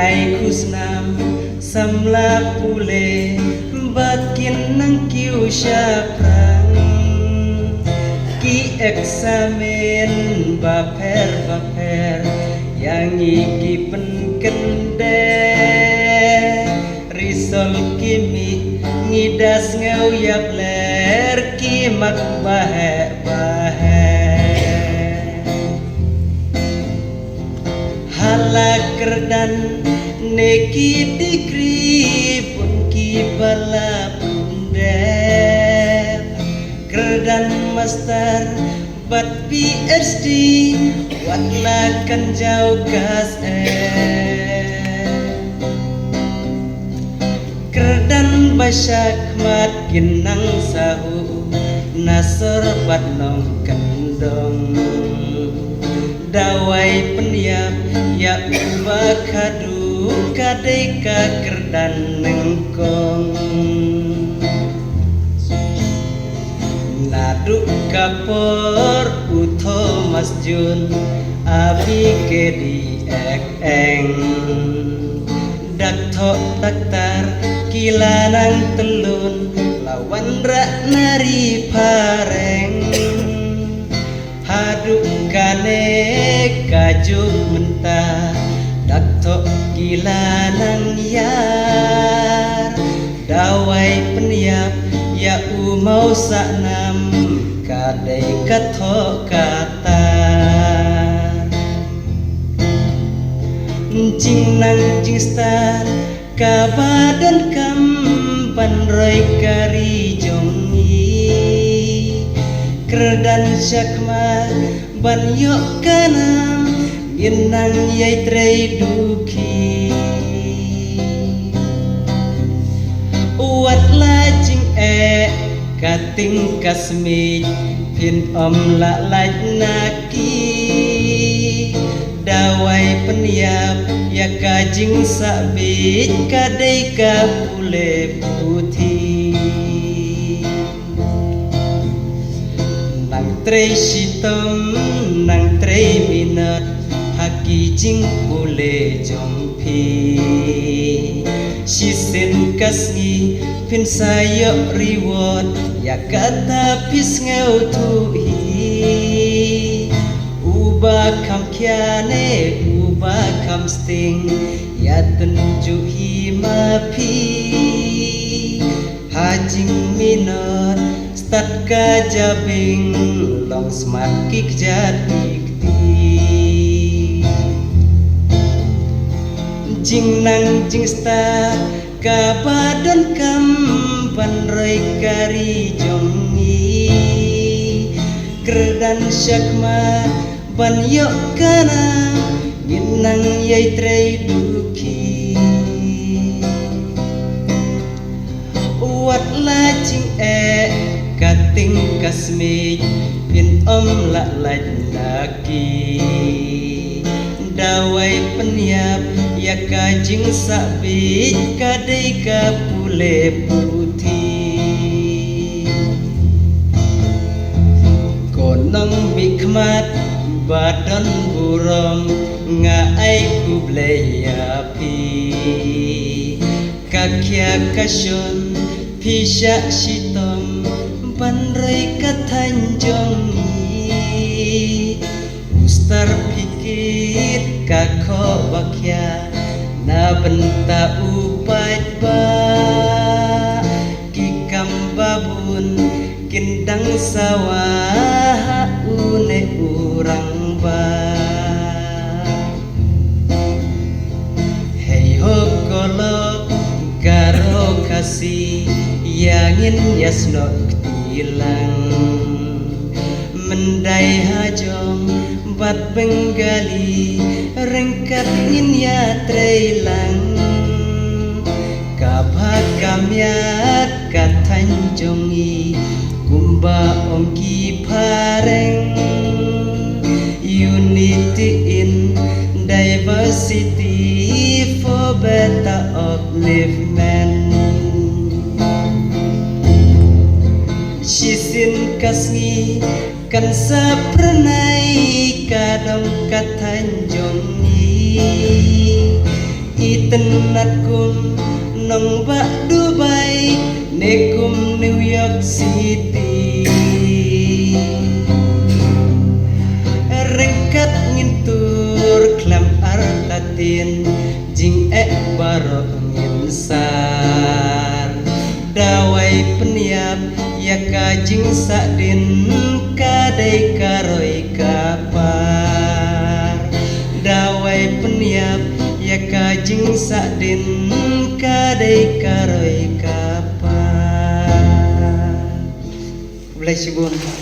ai khusnam samla pule bakin nang kiu syapran ki eksamen baper yang iki penkende risol kimi ngidas ngau yap ler ki mak bahe kerdan neki degree pun ki bala pundep kerdan master bat PhD watla kan jauh gas kerdan basyak mat ginang sahu nasor bat nong kendong dawai peniap ya ubah kadu kadeka kerdan nengkong laduk kapor utho masjun abi kedi eng dakto daktar kilanang telun lawan rak nari pareng haduk kane kajuk mentah dakto kilanang yar dawai peniap ya umau saknam kadai katho kata jing nang jing star kabadan kam panroi kari jongi kerdan syakma ban yok kanam ginang yai trei duki uat lajing kating kasmi pin la laj naki dawai peniap ya kajing sabit kadai ka pule putih nang trei sitom nang trei minat haki jing pule jompi sisen kasngi pin sayok reward ya kata pis ngau tuhi ubah kam kiane ubah kam sting ya tunjuhi mapi hajing minor start ka jabing long smart kik jadik jing nang jing star kabadan kam panroi kari jongi kerdan syakma ban yok kana ginang yai trei duki uat lajing kating kasmi pin la laj laki dawai peniap ya kajing sabit kadai ka pule putih konong bikmat badan buram ngai kublai api kakya kasion pisha sitom banrei katanjongi ustar pikir kakho bakya na benta upat ba kikam babun kindang sawah une urang ba hei ho kolok karo kasih yangin yasno tilang mendai hajong bat Bengali rengkat ngin ya treilang kabha kamyat katanjongi kumba ongki pareng unity in diversity for better upliftment sisin kasngi kan sapranai kadang katanjongi itenatkum nong bak Dubai nekum New York City rengkat ngintur klam artatin jing barok nginsar dawai peniap ya kajing sakdin kadai karoi kapar dawai peniap ya kajing sakdin kadai karoi kapar. Bless you, Bun.